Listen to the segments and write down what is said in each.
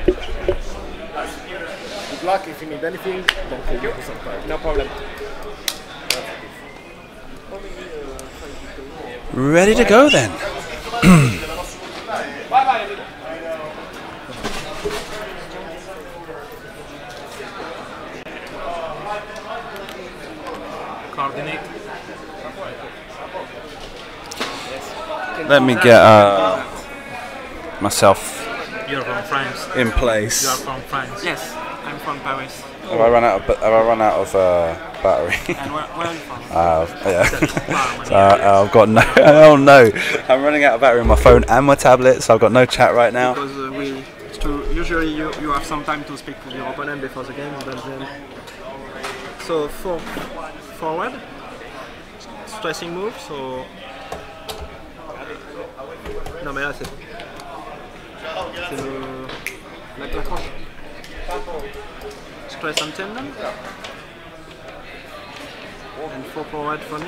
Good luck. If you need anything, don't call me for some time. No problem. Ready to go then. Coordinate. Let me get myself You're from France. in place. You are from France. Yes, I'm from Paris. Have I run out of battery? And where are you from? Yeah. So, I've got no. Oh no! I'm running out of battery on my phone and my tablet, so I've got no chat right now. Because usually you have some time to speak with your opponent before the game, but then so forward, stressing move. So non mais là c'est la tranche. Stress and tendon. And 4 forward for me.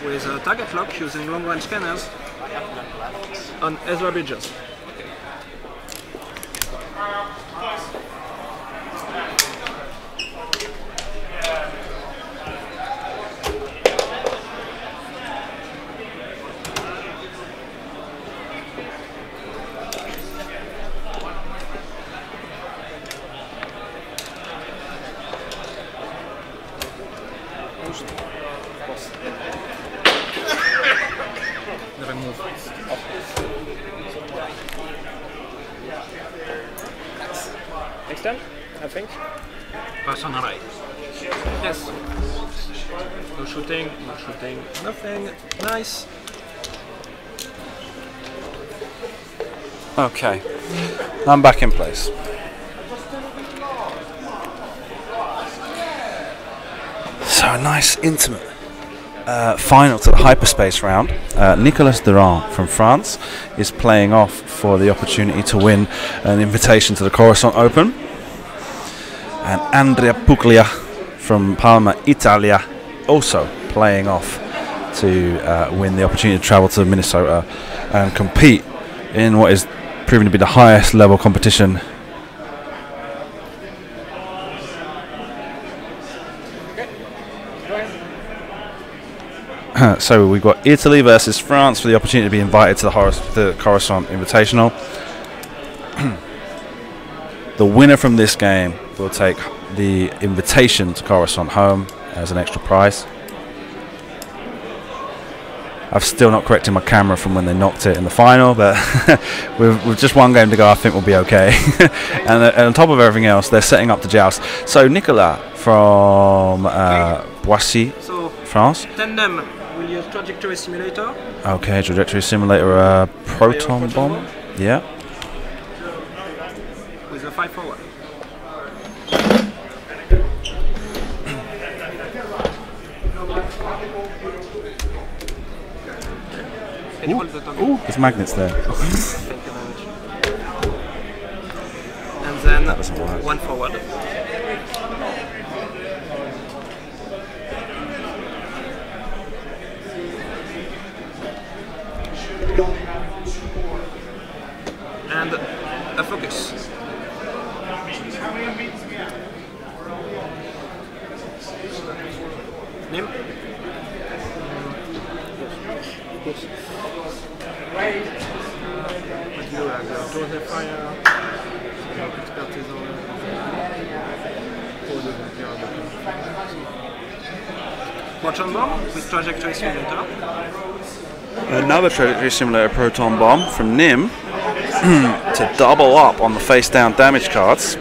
With a target lock using long range scanners on Ezra bridges. Next time, I think. Personal right. Yes. No shooting, nothing. Nice. Okay, I'm back in place. So a nice, intimate final to the Hyperspace round. Nicolas Durand from France is playing off for the opportunity to win an invitation to the Coruscant Open. And Andrea Puglia from Parma, Italia, also playing off to win the opportunity to travel to Minnesota and compete in what is proving to be the highest level competition. So we've got Italy versus France for the opportunity to be invited to the Coruscant Invitational. The winner from this game will take the invitation to Coruscant home as an extra prize. I've still not corrected my camera from when they knocked it in the final, but with just one game to go, I think we'll be okay. And on top of everything else, they're setting up the joust. So Nicolas from Boissy, France. Tandem will use trajectory simulator. Okay, trajectory simulator, proton bomb. Yeah. With a 5 forward. Can you hold the toggle? Ooh, there's magnets there. And then That doesn't work. 1 forward. And a focus. Nim? Proton bomb with trajectory simulator. Another trajectory simulator proton bomb from Nim to double up on the face down damage cards.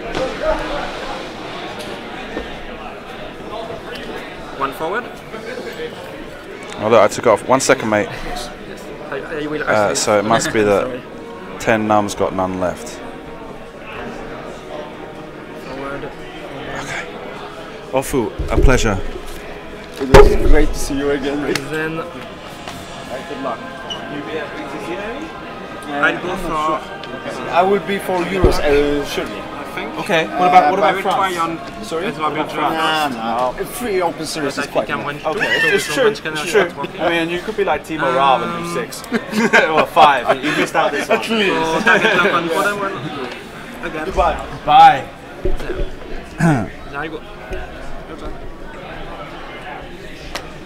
1 forward. Although I took off 1 second, mate. I will So it must be that 10 numbs got none left. Forward. Okay. Ofu, a pleasure. It was great to see you again. And then Good luck. I'll go for. I will be for Euros, surely. think. Okay. What I about will France? try on Sorry? Ezra Berger. No. 3 open series But is I quite think I'm good. 1-2. Okay, so it's with true. French cannot It's true. not working. I mean, you could be like Timo Raab and do 6. Well, 5. You missed out this one. So target lock on bottom one. Again. Bye. There you go.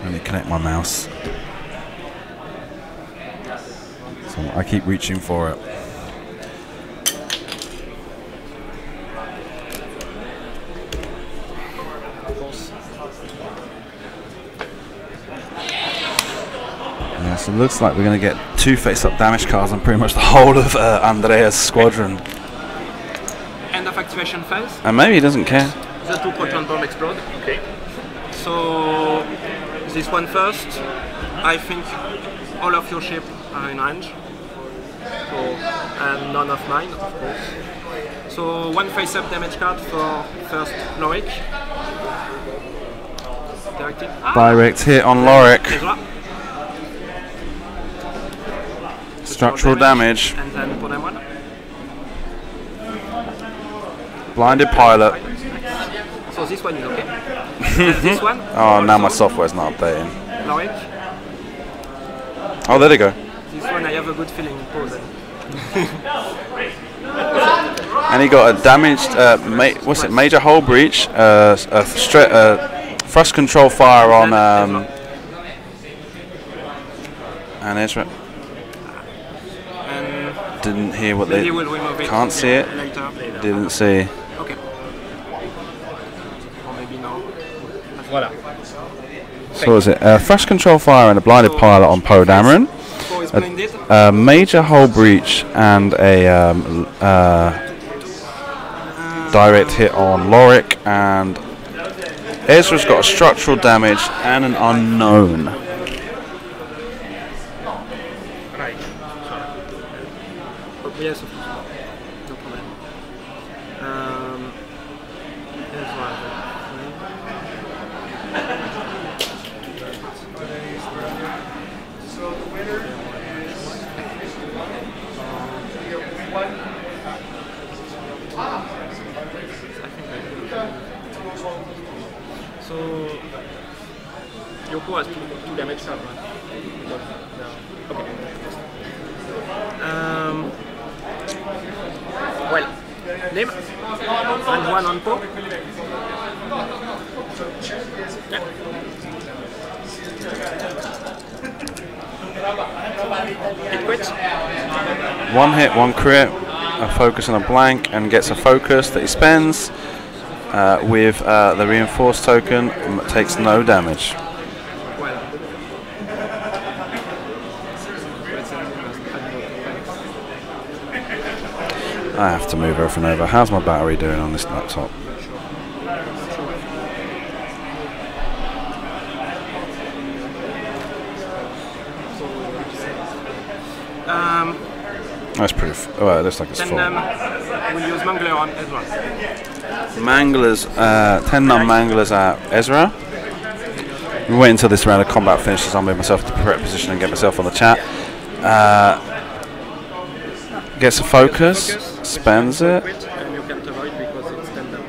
Let me connect my mouse. So I keep reaching for it. Yeah, so it looks like we're going to get 2 face-up damage cards on pretty much the whole of Andrea's squadron. End of activation phase. And maybe he doesn't care. The 2 proton bomb explode. Okay. So this one first. I think all of your ships are in range. So, and none of mine, of course. So 1 face-up damage card for first Lorik. Directed. Direct hit on Lorik. Ezra. Structural damage. And then bottom one. Blinded pilot. So this one is okay. And this one. Oh, now my also software's not updating. Lorik. Oh, there they go. This one I have a good feeling pose. And he got a damaged, what's it? Major hull breach, thrust control fire on, and Ezra. And Didn't hear what they. maybe we'll remove it. Can't see it. Later. Didn't see. Okay. Or maybe no. Voilà. So what was it? Thrust control fire and a blinded pilot on Poe Dameron. So it's blinded. A major hull breach and a direct hit on Lorik, and Ezra's got a structural damage and an unknown. Right. Oh, yes, of course. No problem. Here's one. So Yoko has 2 damage cards, right? Okay. Well, name and 1 on Poe. Yeah. It quits. 1 hit, 1 crit, a focus and a blank, and gets a focus that he spends with the reinforced token. Takes no damage. Well. I have to move everything over. How's my battery doing on this laptop? That's pretty. Oh, it looks like it's Then full. we'll use Mangler on Ezra. Manglers, 10 non-manglers at Ezra. We wait until this round of combat finishes. I'll move myself to the correct position and get myself on the chat. Gets a focus, spends it, And you can't avoid because it's 10 down.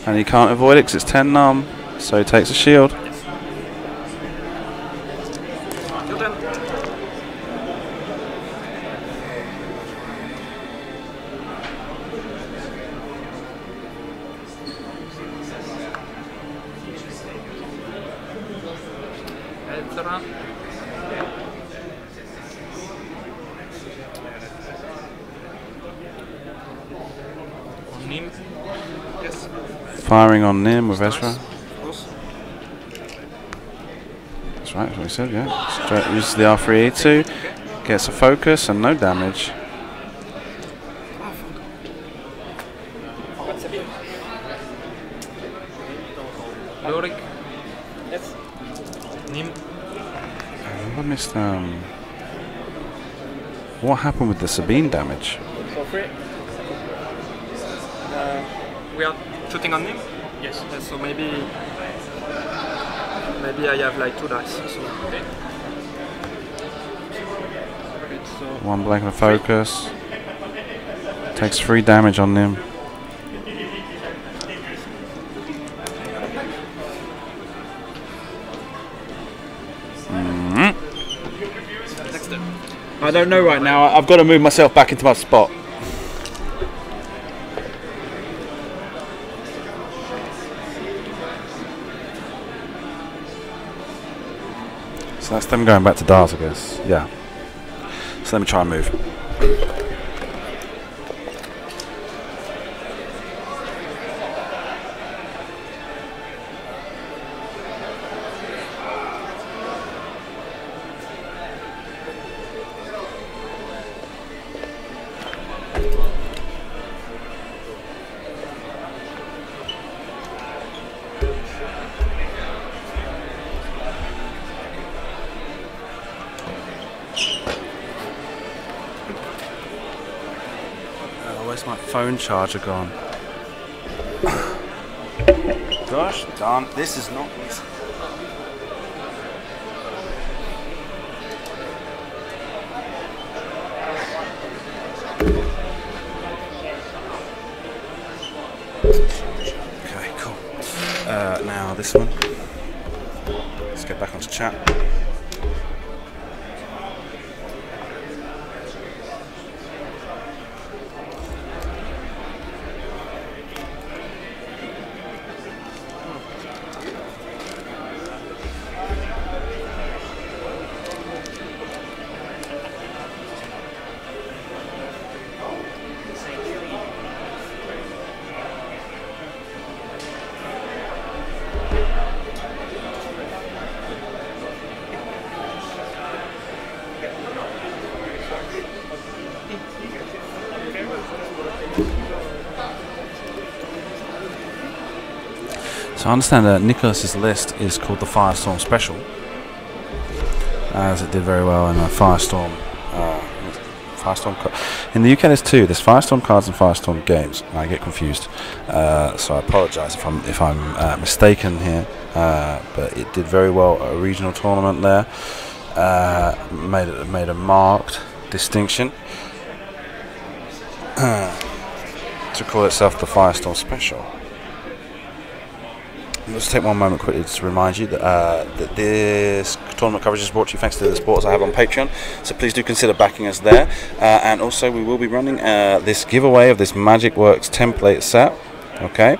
and he can't avoid it because it's 10 numb, so he takes a shield. Your turn. Ezra. On Nim. Yes. Firing on Nim with Ezra. Of course. That's right, that's what we said, yeah. Straight, uses the R3E2, gets a focus and no damage. Lorik. Yes. Nim. I missed, what happened with the Sabine damage? For free. We are shooting on him? Yes. So maybe I have like 2 dice. So. Okay. One blank and a focus. Takes 3 damage on Nim. it? I don't know right now. I've got to move myself back into my spot. So that's them going back to darts, I guess. Yeah. So let me try and move. Where's my phone charger gone? Gosh darn, this is not easy. Okay, cool. Now this one. Let's get back onto chat. So I understand that Nicolas's list is called the Firestorm Special, as it did very well in the Firestorm. In the UK, there's two. There's Firestorm cards and Firestorm games. I get confused, so I apologise if I'm mistaken here. But it did very well at a regional tournament there. Made a marked distinction to call itself the Firestorm Special. Let's take one moment quickly to remind you that this tournament coverage is brought to you thanks to the supporters I have on Patreon, so please do consider backing us there. And also we will be running this giveaway of this Magic Works template set, okay,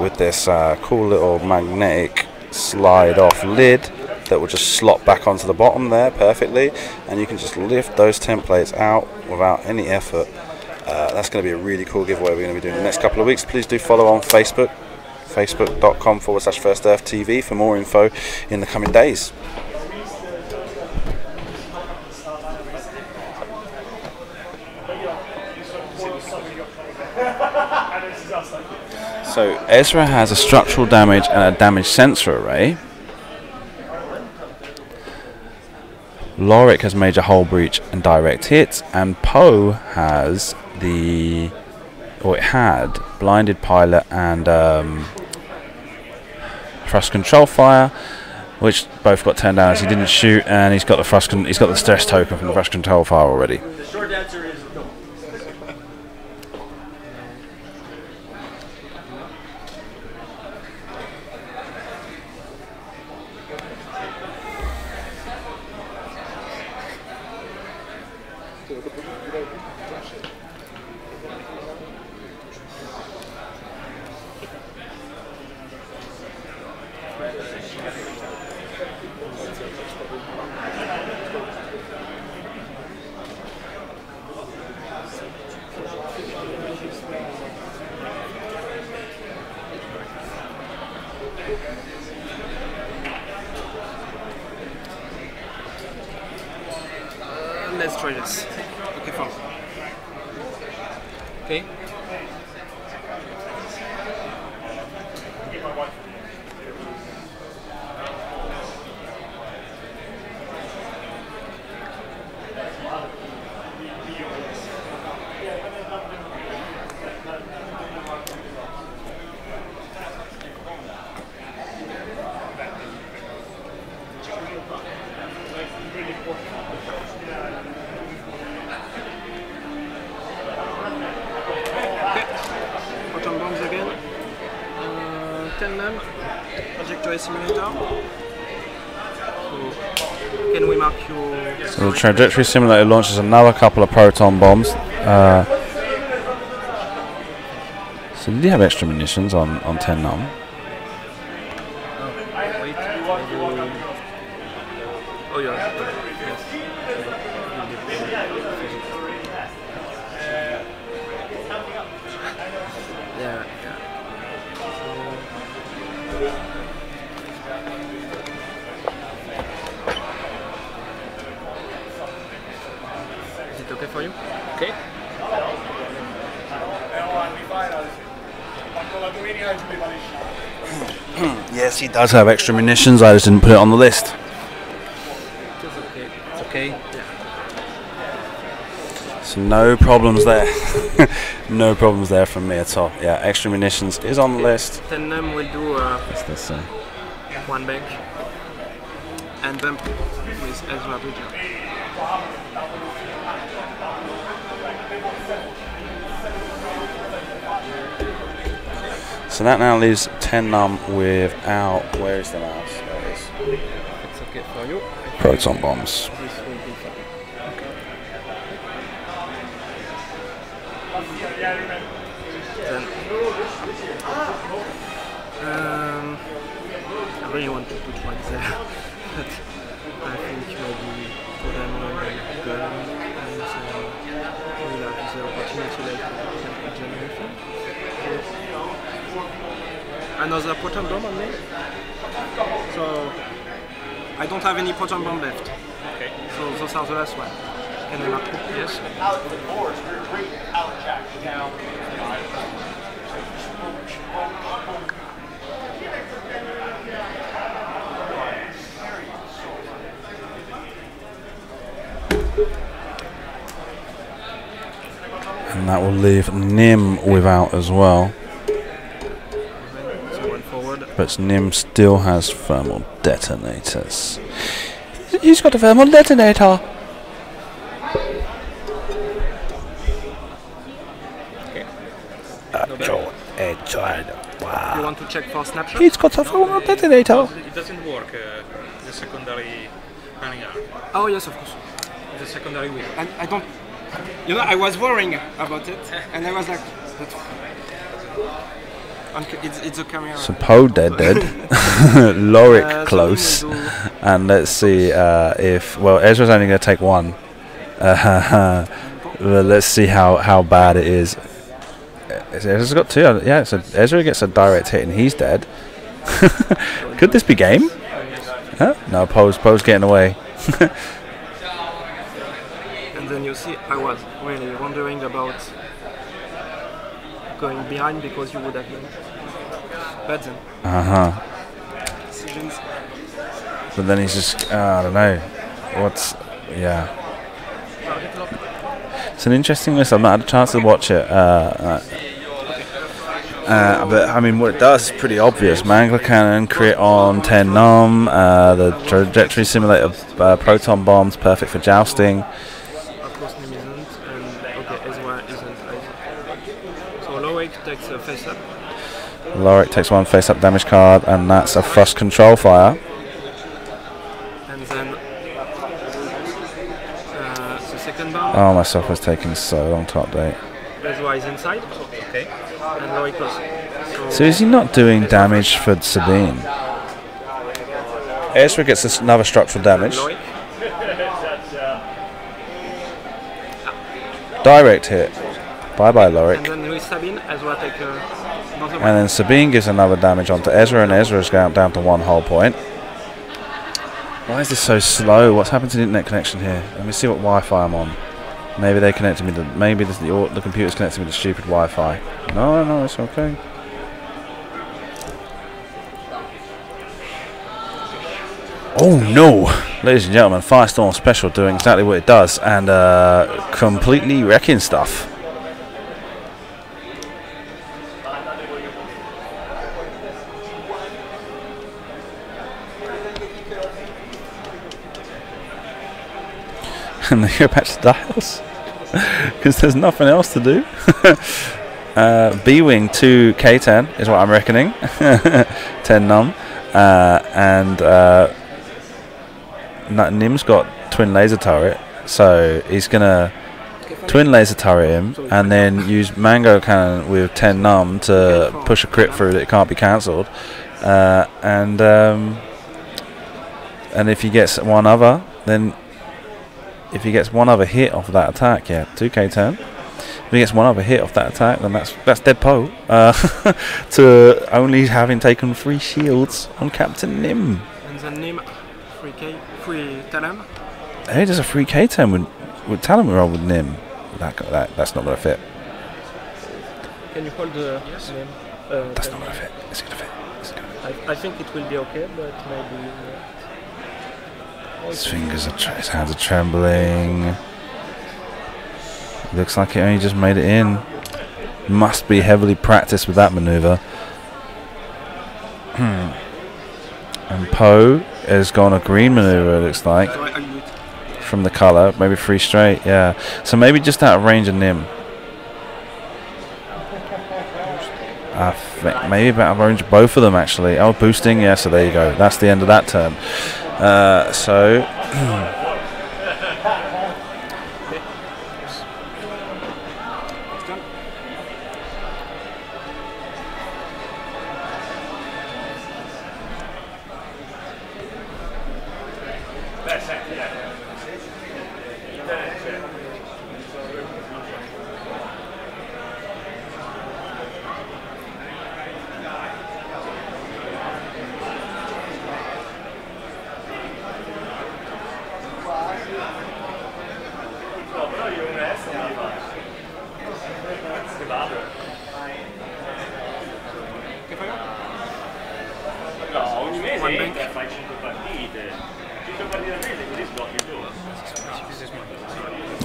with this cool little magnetic slide off lid that will just slot back onto the bottom there perfectly, and you can just lift those templates out without any effort. That's going to be a really cool giveaway we're going to be doing in the next couple of weeks. Please do follow on Facebook, facebook.com/FirstEarthTV for more info in the coming days. So Ezra has a structural damage and a damage sensor array. Lorik has major hull breach and direct hits, and Poe has it had blinded pilot and thrust control fire, which both got turned down as he didn't shoot, and he's got the stress token from the thrust control fire already. The short answer is no. Let's try this. Okay, fine. Okay. Photon bombs again. 10 lamp. Trajectory simulator. So, okay. can we mark your... So the trajectory simulator launches another couple of proton bombs. So did you have extra munitions on 10 num? Wait, oh yeah, yes. Yeah, yeah. Is it okay for you? Okay. Yes, he does have extra munitions. I just didn't put it on the list. It's okay. It's okay. Yeah. So no problems there. No problems there from me at all. Yeah, extra munitions is on the list. 10 num will do What's this say? one bank and bump with Ezra Bridger. So that now leaves 10 num without. Where is the mouse? There it is. It's okay for you. Proton bombs. This will be fine. Then, I really want to put one there, but I think maybe put them on the gun and we'll have the opportunity later to generation. Another proton bomb on me. So I don't have any proton bomb left. Okay. So those are the last one. Can I mark it? Yes. And that will leave Nim without as well. So one forward. But Nim still has thermal detonators. He's got a thermal detonator. You want to check for snapshot? He's got a thermal detonator. It doesn't work, the secondary running arm. Oh yes, of course. The secondary wheel. And I don't. You know, I was worrying about it, and I was like, it's a camera. So Poe dead. Lorik close. And let's see if... Well, Ezra's only going to take one. Well, let's see how bad it is. Ezra's got two. Yeah, so Ezra gets a direct hit and he's dead. Could this be game? Huh? No, Poe's getting away. And then you see, I was really wondering about going behind because you would have been. But then. Decisions. But then he's just... I don't know. Yeah. It's an interesting list. I've not had a chance to watch it. But I mean, what it does is pretty obvious. Mangler cannon, crit on 10 num, the trajectory simulator proton bombs, perfect for jousting. Of course, Nim isn't, and okay, Ezra isn't either. So Lorik takes a face up. Lorik takes one face up damage card, and that's a thrust control fire. And then the second bomb. Oh, my software's taking so long to update. Ezra is inside. Okay. And Lorik goes. So is he not doing damage for Sabine? Ezra gets another structural damage. Lorik. Direct hit. Bye bye, And Lorik. then with Sabine, Ezra take another And one. then Sabine gives another damage onto Ezra, and Ezra's down to one whole point. Why is this so slow? What's happened to the internet connection here? Let me see what Wi-Fi I'm on. Maybe they connected me to. Maybe the computer's connected me to stupid Wi-Fi. No, it's okay. Oh no! Ladies and gentlemen, Firestorm Special doing exactly what it does and completely wrecking stuff. And they go back to dials because there's nothing else to do. B-Wing to K10 is what I'm reckoning. 10 num. And Nim's got twin laser turret, so he's gonna twin laser turret him and then use mango cannon with 10 num to push a crit through that can't be cancelled, and if he gets one other, then if he gets one other hit off of that attack, 2k turn. If he gets one other hit off that attack, then that's dead Poe to only having taken 3 shields on Captain Nim. And then Nim 3k, 3 talent. Hey, there's a 3k turn with talent roll with Nim. That's not gonna fit. Can you hold the Nim? That's not gonna fit. It's gonna fit. I think it will be okay, but maybe. His fingers his hands are trembling. Looks like he only just made it in. Must be heavily practiced with that maneuver. And Poe has gone a green maneuver, it looks like. From the colour, maybe 3 straight, yeah. So maybe just out of range of Nim. I think maybe about out of range of both of them actually. Oh, boosting, yeah, so there you go. That's the end of that turn.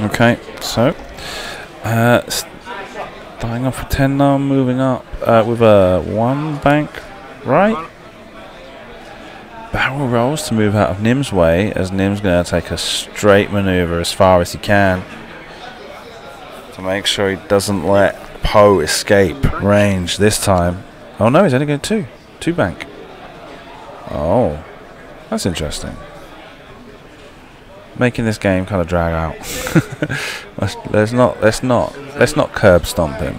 Okay, so starting off with 10 now, moving up with a 1 bank, right? Barrel rolls to move out of Nim's way, as Nim's going to take a straight maneuver as far as he can to make sure he doesn't let Poe escape range this time. Oh no, he's only going 2 bank. Oh, that's interesting. Making this game kind of drag out. let's not curb stomp him.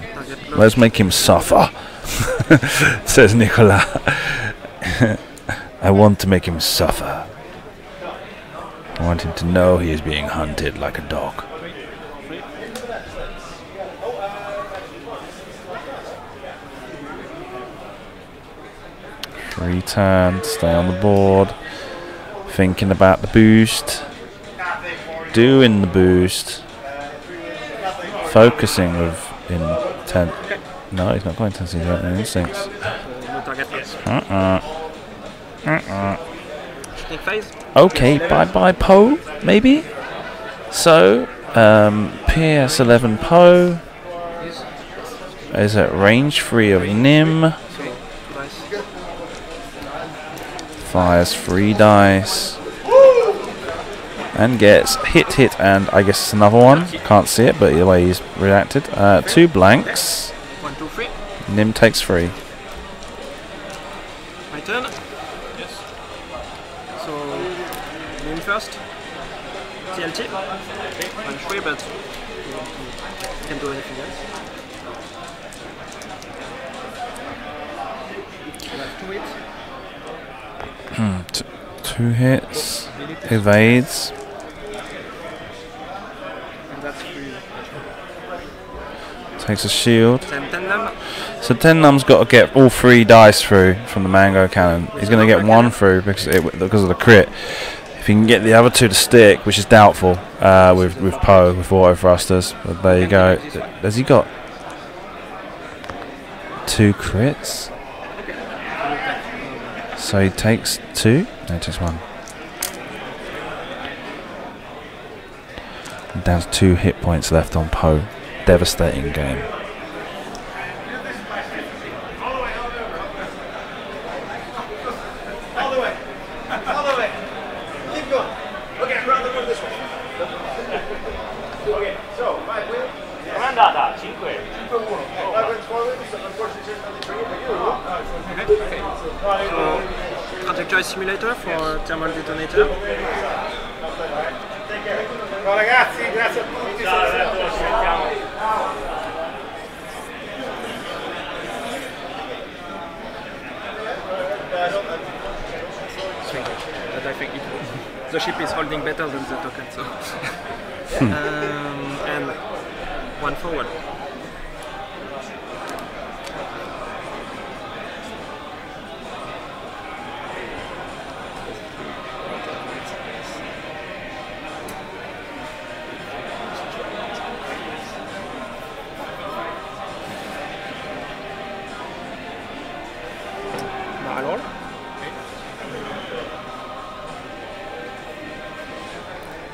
Let's make him suffer. Says Nicolas. I want to make him suffer. I want him to know he is being hunted like a dog. Free turn, stay on the board. Thinking about the boost. Doing the boost. Focusing with intent. No, he's not going to see that in instincts. Okay, bye Poe, maybe? So, PS11 Poe is at range 3 of Nim. Fires 3 dice. And gets hit, and I guess it's another one. Can't see it, but the way he's reacted. 2 blanks. 1, 2, 3. Nim takes 3. My turn. Yes. So Nim first. TLT. 1, 3, but can't do anything else. I have 2 hits. 2 hits. Evades. Takes a shield. So 10 num's got to get all 3 dice through from the mango cannon. He's going to get 1 through because of the crit. If he can get the other 2 to stick, which is doubtful with Poe, with auto thrusters. But there you go. Has he got 2 crits? So he takes 2? No, he takes 1. Down to 2 hit points left on Poe. Devastating game. All the way. Keep going. Okay, round the room this way. Okay, so 5 wins. Com'è andata? 5. 5 wins, 4 wins. Unfortunately, there's nothing for you. So, trajectory simulator for thermal detonator. Ciao ragazzi, grazie a tutti. But I think the ship is holding better than the token, so. And one forward.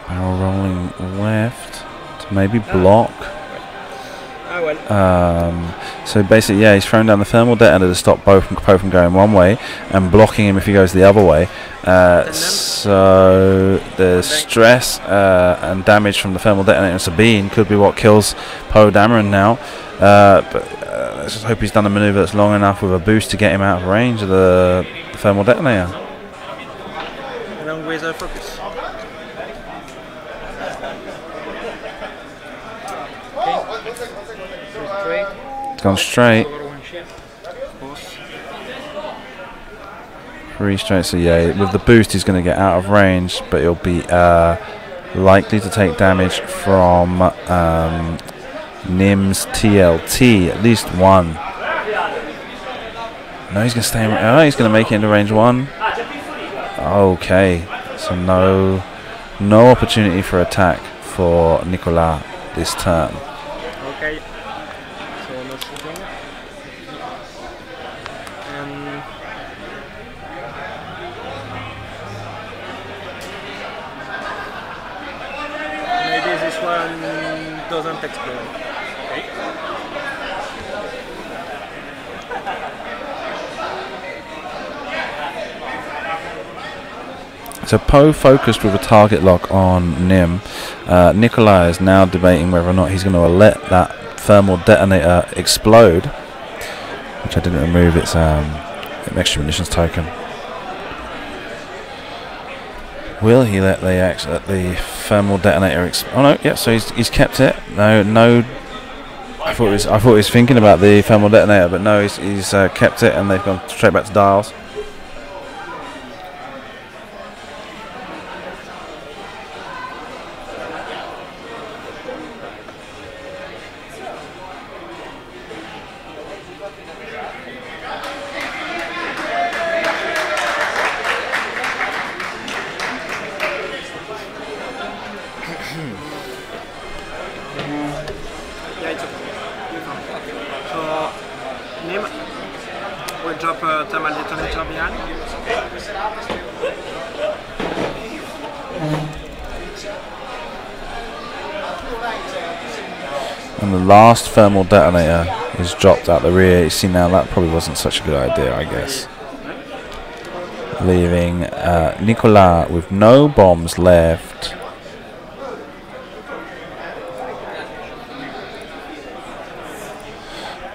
Barrel rolling left to maybe block. So basically, yeah, he's thrown down the thermal detonator to stop both from going one way and blocking him if he goes the other way. So the stress and damage from the thermal detonator and Sabine could be what kills Poe Dameron now. But let's just hope he's done a maneuver that's long enough with a boost to get him out of range of the thermal detonator. Along with the focus. It's gone straight. 3 straight, so yeah, with the boost he's going to get out of range, but he'll be likely to take damage from Nim's TLT, at least one. No, he's going to stay in, he's going to make it into range 1. Okay, so no opportunity for attack for Nicolas this turn. Okay. So no shooting. And maybe this one doesn't explode. Okay. So Poe focused with a target lock on Nim. Nicolas is now debating whether or not he's going to let that thermal detonator explode, which I didn't remove its extra munitions token. Will he let the thermal detonator explode? Oh no, yeah. So he's kept it. No. I thought he was thinking about the thermal detonator, but no, he's kept it, and they've gone straight back to dials. Yeah, it's okay. So, Nim will drop a thermal detonator behind. And the last thermal detonator is dropped out the rear. You see now that probably wasn't such a good idea, I guess. Leaving Nicolas with no bombs left.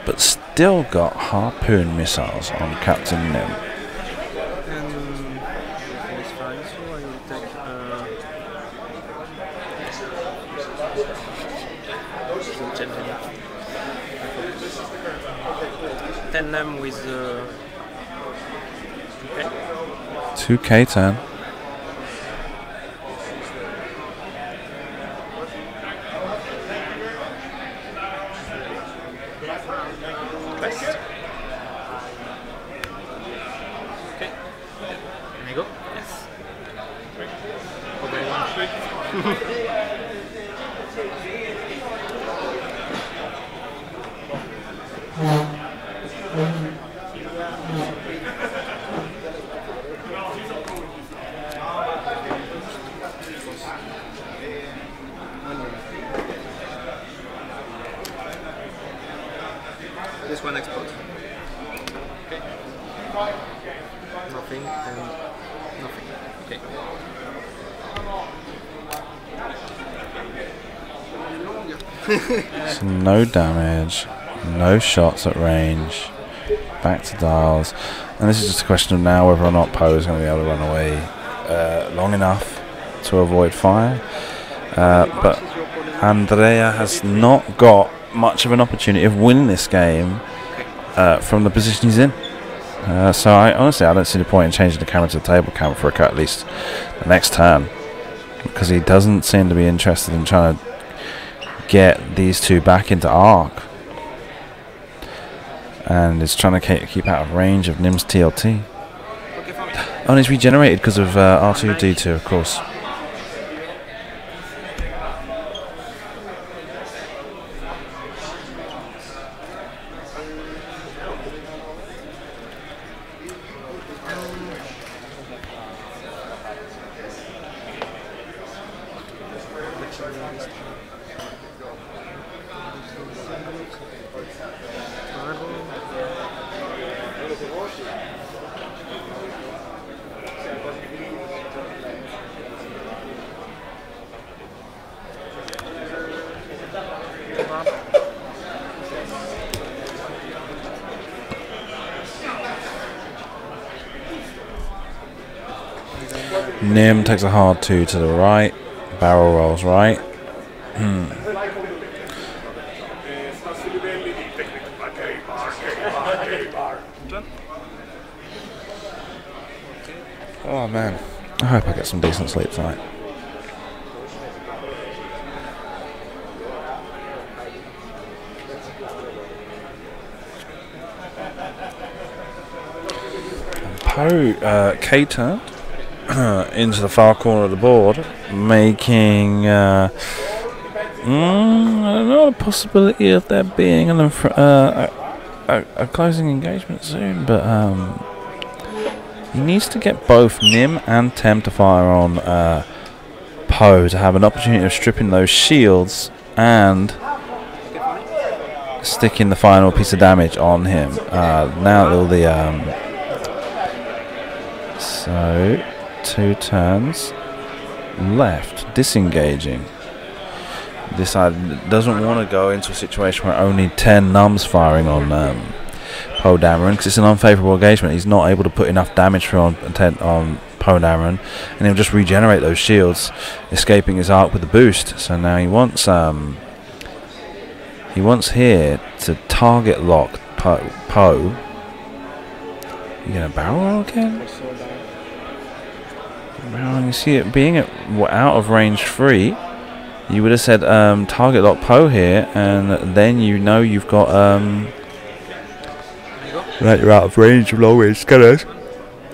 But still got harpoon missiles on Captain Nim. And it's fine, so I will take 10 them with 2K turn. quest. Okay. Can I go? Yes. Okay, one shoot. This one explodes. Okay. Nothing and nothing. Okay. So no damage, no shots at range, back to dials, and this is just a question of now whether or not Poe is going to be able to run away long enough to avoid fire. but Andrea has not got much of an opportunity of winning this game from the position he's in. So I don't see the point in changing the camera to the table camera for at least the next turn, because he doesn't seem to be interested in trying to get these two back into arc, and is trying to keep out of range of Nim's TLT. Oh, and he's regenerated because of R2D2, of course. Nim takes a hard 2 to the right, barrel rolls right. Oh man, I hope I get some decent sleep tonight. Poe K-turned into the far corner of the board, making I don't know, a possibility of there being a closing engagement soon, but he needs to get both Nim and Tem to fire on Poe to have an opportunity of stripping those shields and sticking the final piece of damage on him. Now all the so 2 turns left, disengaging. This side doesn't want to go into a situation where only 10 nums firing on Poe Dameron, because it's an unfavourable engagement. He's not able to put enough damage through on Poe Dameron, and he'll just regenerate those shields, escaping his arc with the boost. So now he wants here to target lock Poe. You gonna barrel roll again? Well, you see it being out of range 3. You would have said target lock Poe here, and then you know you've got that you're out of range of long range scanners.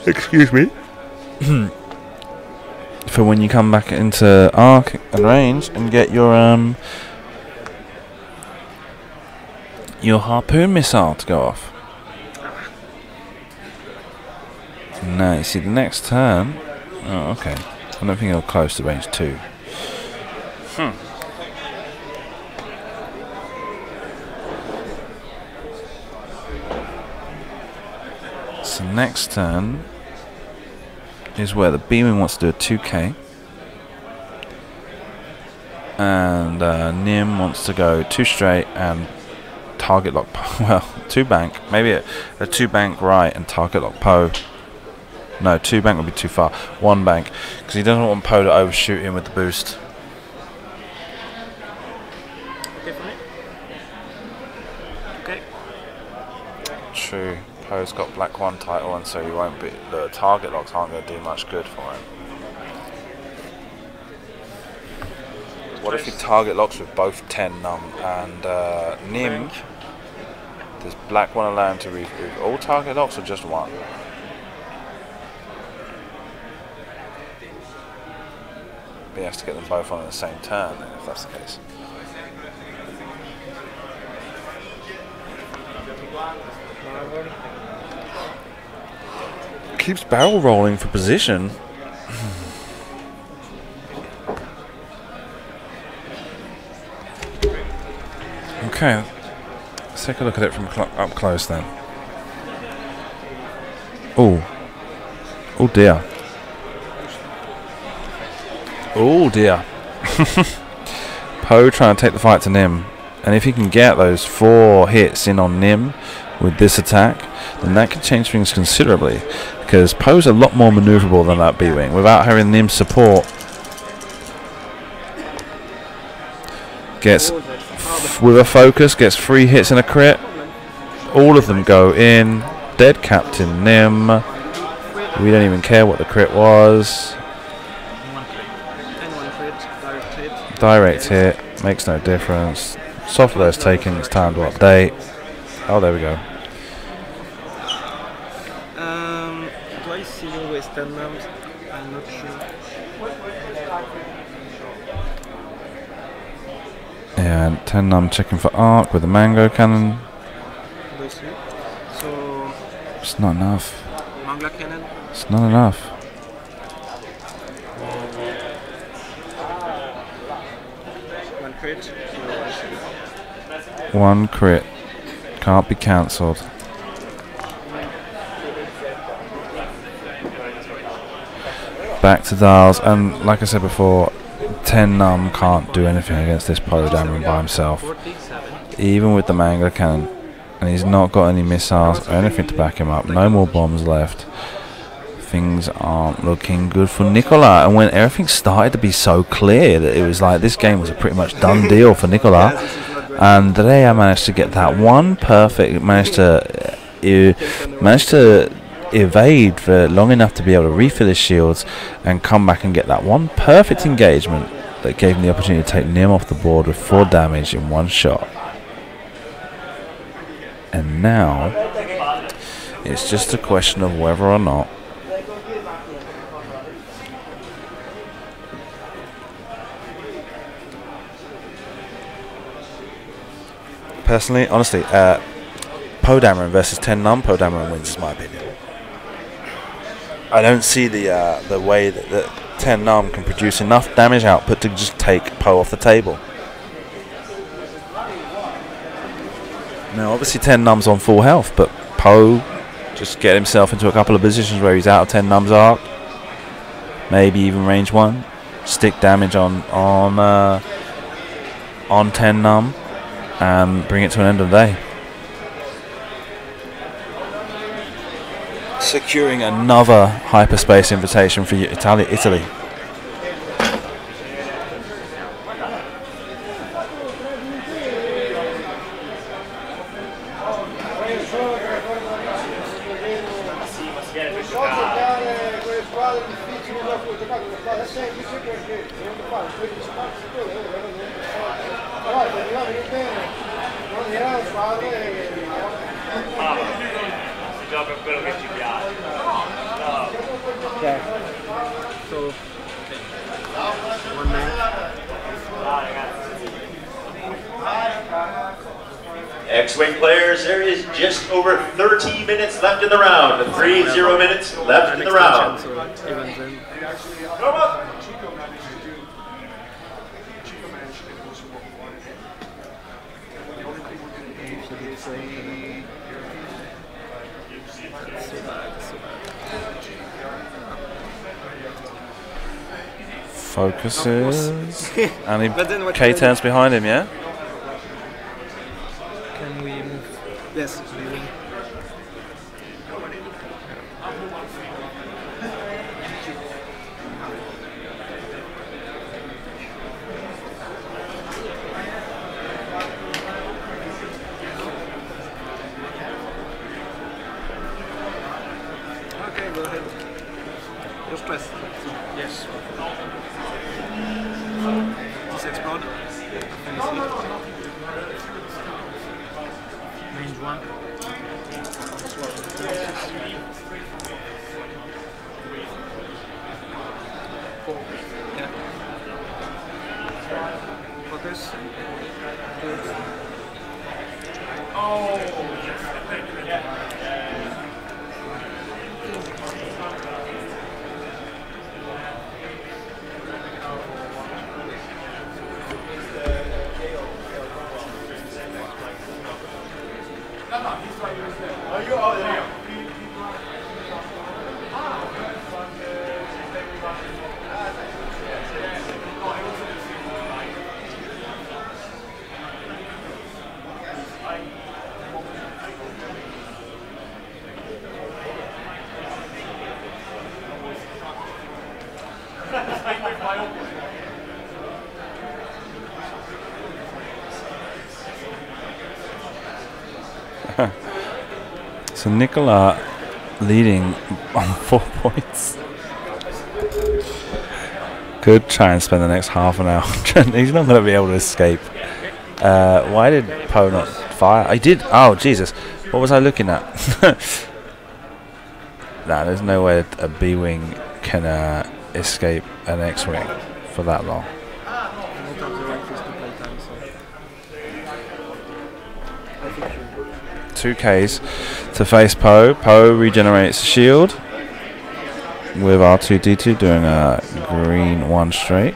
Excuse me. For when you come back into arc and range and get your harpoon missile to go off. Now you see the next turn. Oh, okay. I don't think he'll close to range 2. So next turn is where the beaming wants to do a 2k, and Nim wants to go 2 straight and target lock Poe. Well, 2 bank, maybe a 2 bank right and target lock Poe. No, 2 bank would be too far. 1 bank, because he doesn't want Poe to overshoot him with the boost. Okay. True. Poe's got black 1 title, and so he won't be. The target locks aren't going to do much good for him. What if he target locks with both 10 num and Nim? Does black 1 allow him to remove all target locks or just 1? He has to get them both on at the same turn, then, if that's the case. Keeps barrel rolling for position. Okay, let's take a look at it from up close then. Oh dear. Oh dear. Poe trying to take the fight to Nim, and if he can get those 4 hits in on Nim with this attack, then that could change things considerably, because Poe's a lot more maneuverable than that B-Wing without having Nim's support. Gets with a focus, gets 3 hits and a crit. All of them go in. Dead Captain Nim. We don't even care what the crit was. Direct hit, makes no difference. Software's taken, it's time to update. Oh, there we go. Do I see you with 10 numbers? I'm not sure. Yeah, and 10 num checking for arc with the mango cannon. So It's not enough. Mangla cannon. It's not enough. One crit. One crit. Can't be cancelled. Back to dials, and like I said before, 10 num can't do anything against this Poledameron by himself. Even with the mango cannon. And he's not got any missiles or anything to back him up. No more bombs left. Things aren't looking good for Nicolas. And when everything started to be so clear that it was like this game was a pretty much done deal for Nicolas, Andrea managed to get that one perfect, managed to evade for long enough to be able to refill his shields and come back and get that one perfect engagement that gave him the opportunity to take Nim off the board with 4 damage in one shot. And now it's just a question of whether or not personally, honestly, Poledameron versus 10 num, Poledameron wins, is my opinion. I don't see the way that 10 num can produce enough damage output to just take Poe off the table. Now, obviously 10 num's on full health, but Poe just get himself into a couple of positions where he's out of 10 num's arc, maybe even range 1, stick damage on 10 num, and bring it to an end of the day. Securing another hyperspace invitation for Italy. X-Wing players, there is just over 30 minutes left in the round. 30 minutes left in the round. Focuses. And he K-turns behind him, yeah? Can we move? Yes. Okay, go ahead. Your stress. Yes. This explode. Range 1. Yeah. Focus. Good. So Nicolas leading on 4 points. Could try and spend the next half an hour. He's not going to be able to escape. Why did Poe not fire? I did. Oh, Jesus. What was I looking at? Nah, there's no way a B-wing can escape an X-wing for that long. 2 Ks to face Poe. Poe regenerates shield with R2-D2 doing a green 1 straight.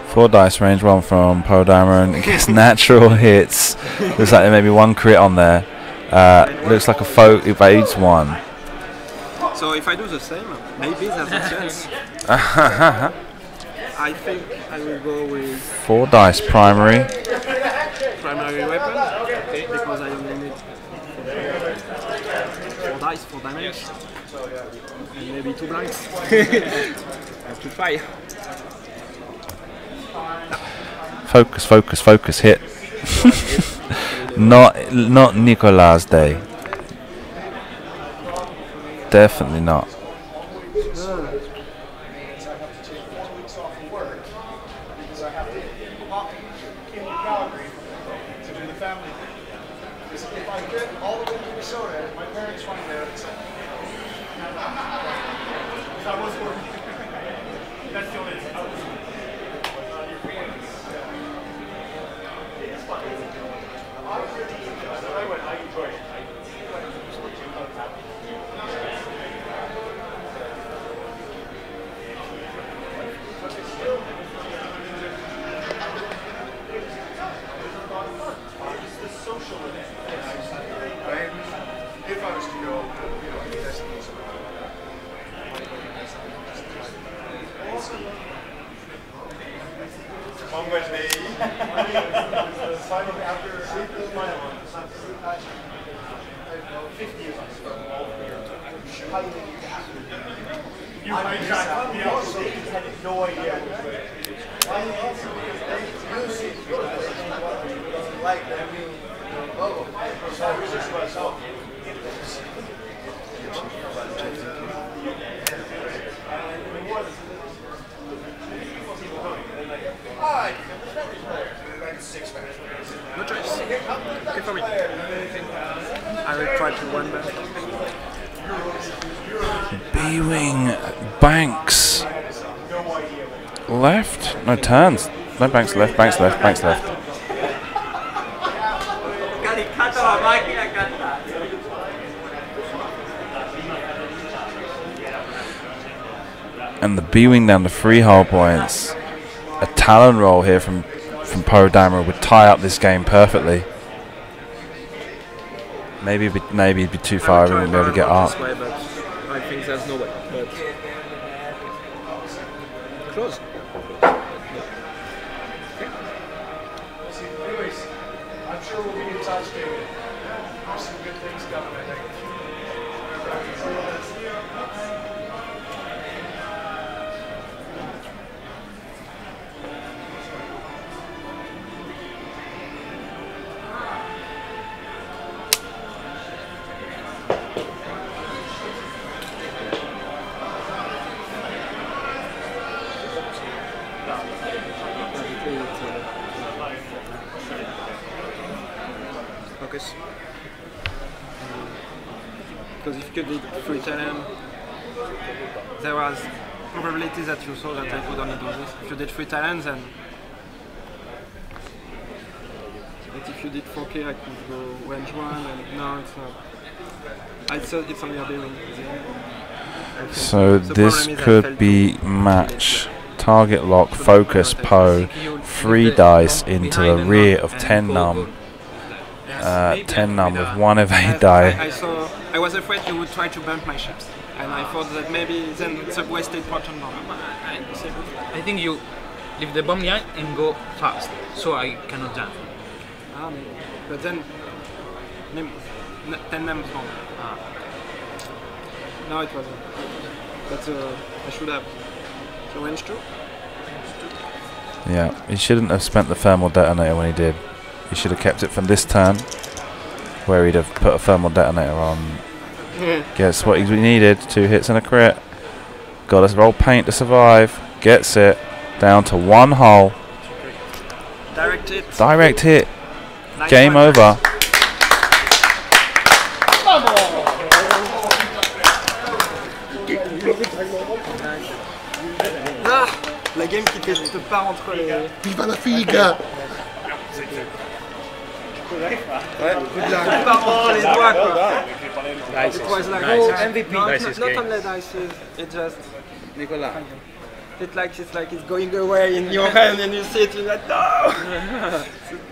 Four dice, range 1 from Poe Dameron. Gets natural hits. Looks like there may be 1 crit on there. Looks like a foe evades 1. So if I do the same, maybe there's a chance. I think I will go with 4 dice primary. primary weapon, because I only need 4 dice for damage. And maybe 2 blanks. I have to fire. Focus, focus, focus, hit. Not Nicolas' day. Definitely not. No choice. Okay for me. I will try to 1 back. B-wing banks left. No, turns. No, banks left, banks left, banks left. And the B-wing down to 3 hull points. A Talon roll here from Poe Dameron would tie up this game perfectly. Maybe it'd be too far. We wouldn't be able to get up. Way, but I think there's no way. But close. Anyways, I'm sure we'll be in touch, David. There's some good things coming, I think. Focus. Because if you did 3 talent, there was probability that you saw that I could only do this. If you did 3 talents, then. But if you did 4K, I could go range 1, and no, it's not. I thought it's only a B-wing. So this could be match. Target lock, focus, Poe. 3 dice into the rear of 10 num. 10 num with 1 evade die. I saw I was afraid you would try to bump my ships, and I thought that maybe then it's a wasted proton bomb. I think you leave the bomb behind and go fast, so I cannot jump. Maybe. But then, 10 members bomb. No, it wasn't. But I should have. So range 2? Yeah, he shouldn't have spent the thermal detonator when he did. He should have kept it from this turn, where he'd have put a thermal detonator on. Gets what he needed, 2 hits and a crit. Got to roll paint to survive. Gets it. Down to 1 hull. Direct hit. Direct hit. Nice Game one. over. La game qui te part entre les... Viva la figa! Qui part entre les doigts, quoi. It was like, MVP. No, Dice is not game. only dice, it just... Nicolas. It's like it's going away in your hand and you see it, you're like, no!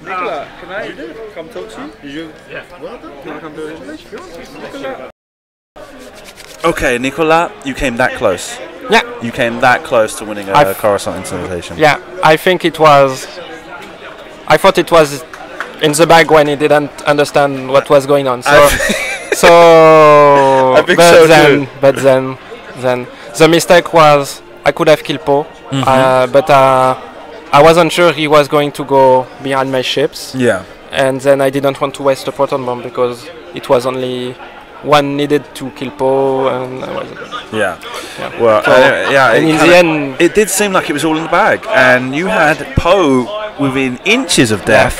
Nicolas, can I come talk to you? You wanna come to English? Okay, Nicolas, you came that close. Yeah. You came that close to winning a Coruscant invitation. Yeah, I think it was... I thought it was in the bag when he didn't understand what was going on. So, I think so too. But then the mistake was I could have killed Poe, but I wasn't sure he was going to go behind my ships. Yeah. And then I didn't want to waste a proton bomb because it was only one needed to kill Poe, and I wasn't. Yeah. Well, So, yeah. and in the end, it did seem like it was all in the bag, and you had Poe within inches of death.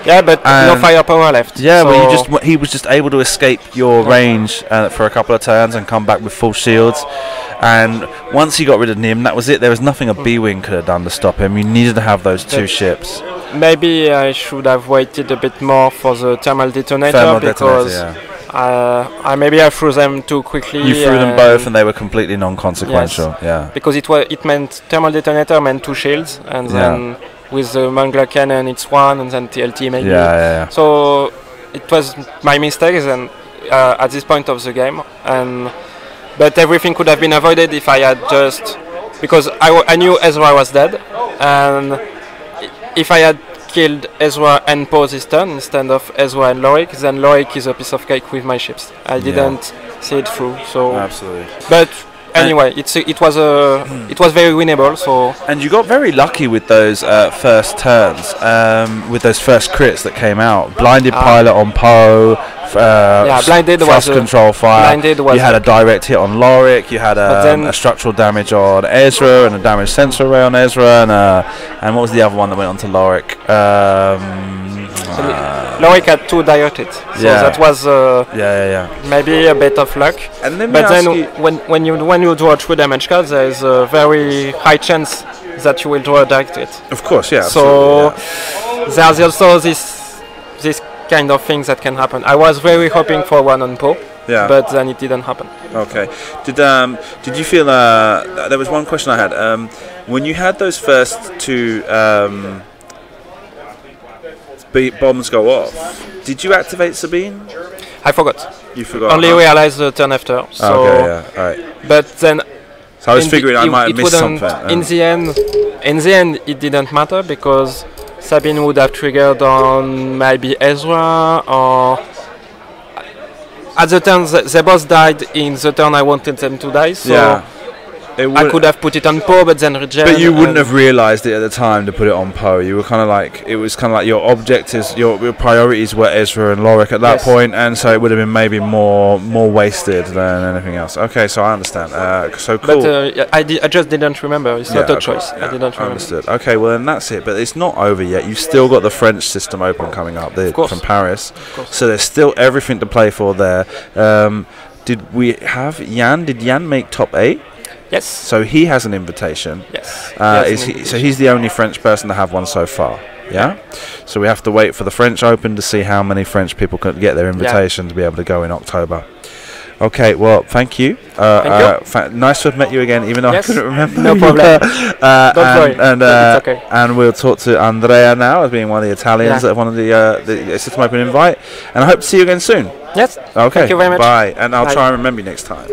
yeah, but no firepower left. Yeah, so but he was just able to escape your range for a couple of turns and come back with full shields. And once he got rid of Nim, that was it. There was nothing a B-wing could have done to stop him. You needed to have those 2 ships. maybe I should have waited a bit more for the thermal detonator because maybe I threw them too quickly. You threw them both, and they were completely non-consequential. Yes, yeah, because it meant thermal detonator meant 2 shields, and then with the Mangler cannon it's 1, and then TLT maybe. Yeah. So it was my mistake, and at this point of the game, but everything could have been avoided if I had just, because I knew Ezra was dead, and if I had killed Ezra and Poe this turn instead of Ezra and Lorik, then Lorik is a piece of cake with my ships. I didn't see it through. So absolutely. But anyway, it was very winnable. So and you got very lucky with those first turns, with those first crits that came out. Blinded pilot on Poe. blinded thrust was control fire. Blinded was you had a direct hit on Lorik. You had a structural damage on Ezra and a damage sensor array on Ezra, and what was the other one that went onto Lorik? Lorik had 2 direct hits, so that was maybe a bit of luck. And then but then when you draw 2 damage cards, there is a very high chance that you will draw a direct hit. Of course, yeah. So there's also this kind of things that can happen. I was very hoping for one on Poe, but then it didn't happen. Okay. Did you feel there was one question I had when you had those first 2 bombs go off? Did you activate Sabine? I forgot. You forgot. Only realized the turn after. So okay, yeah, all right. But then. So I was figuring I might have missed something. In the end, it didn't matter because Sabine would have triggered on maybe Ezra, or at the turn they both died in the turn I wanted them to die. So I could have put it on Poe, but then reject. But you wouldn't have realised it at the time to put it on Poe. You were kind of like, it was kind of like your objectives, your priorities were Ezra and Lorik at that point, and so it would have been maybe more wasted than anything else. Okay, so I understand. So cool. But I just didn't remember. It's not a choice. I didn't remember. Understood. Okay, well then that's it. But it's not over yet. You've still got the French system open coming up from Paris. So there's still everything to play for there. Did we have Jan? Did Jan make top 8? Yes. So he has an invitation. Yes. So he's the only French person to have one so far. Yeah. So we have to wait for the French Open to see how many French people can get their invitation to be able to go in October. Okay, well, thank you. Nice to have met you again, even though Yes, I couldn't remember. no problem. Don't worry, it's okay. And we'll talk to Andrea now, as being one of the Italians that one of the System Open invite. And I hope to see you again soon. Yes. Okay. Thank you very much. Bye. And I'll try and remember you next time.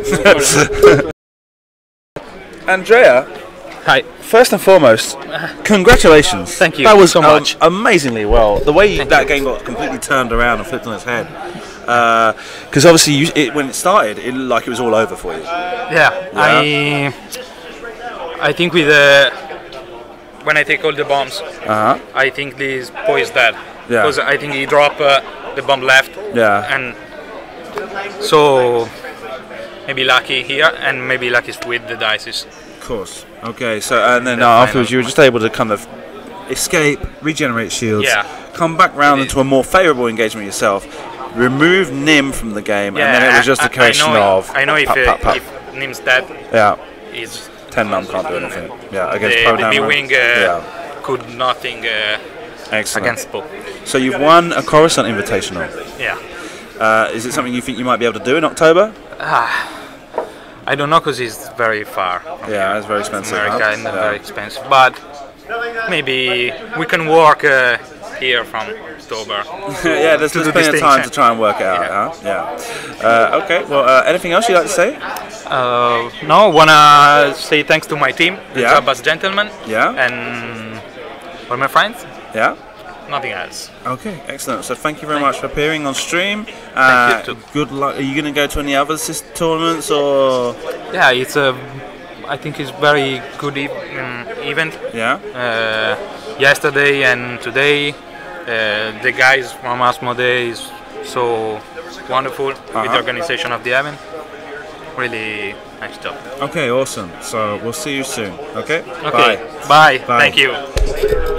Andrea. Hi. First and foremost, congratulations. Thank you That was so much. Amazingly well. The way that game got completely turned around and flipped on its head. Because obviously, when it started, it looked like it was all over for you. Yeah. I think with when I take all the bombs, I think this boy is dead. Yeah. Because I think he dropped the bomb left. Yeah. And so maybe lucky here, and maybe lucky with the dices. Of course. Okay. So and then afterwards, you were just able to kind of escape, regenerate shields, come back round into a more favourable engagement yourself. Remove Nim from the game, and then it was just a question of. I know if Nim's dead, he's 10 man can't do anything. Yeah, against the B-wing could nothing against Poe. So you've won a Coruscant Invitational. Yeah. Is it something you think you might be able to do in October? I don't know, because it's very far. Yeah, it's very expensive. America and very expensive, but maybe we can work here from October. Yeah, there's plenty of time to try and work it out. Okay. Well, anything else you'd like to say? No, wanna say thanks to my team, the job as gentlemen. Yeah. And all my friends. Yeah. Nothing else. Okay, excellent. So thank you very much for appearing on stream. Thank you too. Good luck. Are you going to go to any other tournaments or? Yeah, it's I think it's very good event. Yeah. Yesterday and today, the guys from Asmodee is so wonderful with the organization of the event. Really nice job. Okay, awesome. So we'll see you soon. Okay. Okay. Bye. Thank you.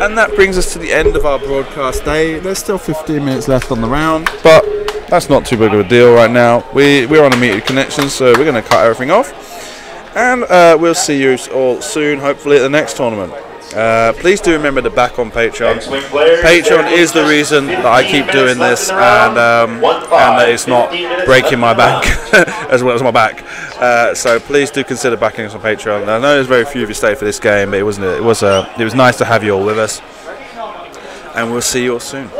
And that brings us to the end of our broadcast day. There's still 15 minutes left on the round, but that's not too big of a deal right now. We're on a metered connection, so we're going to cut everything off. And we'll see you all soon, hopefully, at the next tournament. Please do remember to back on Patreon. Patreon is the reason that I keep doing this, and that it's not breaking my bank as well as my back. So please do consider backing us on Patreon. I know there's very few of you stay for this game, but it was nice to have you all with us, and we'll see you all soon.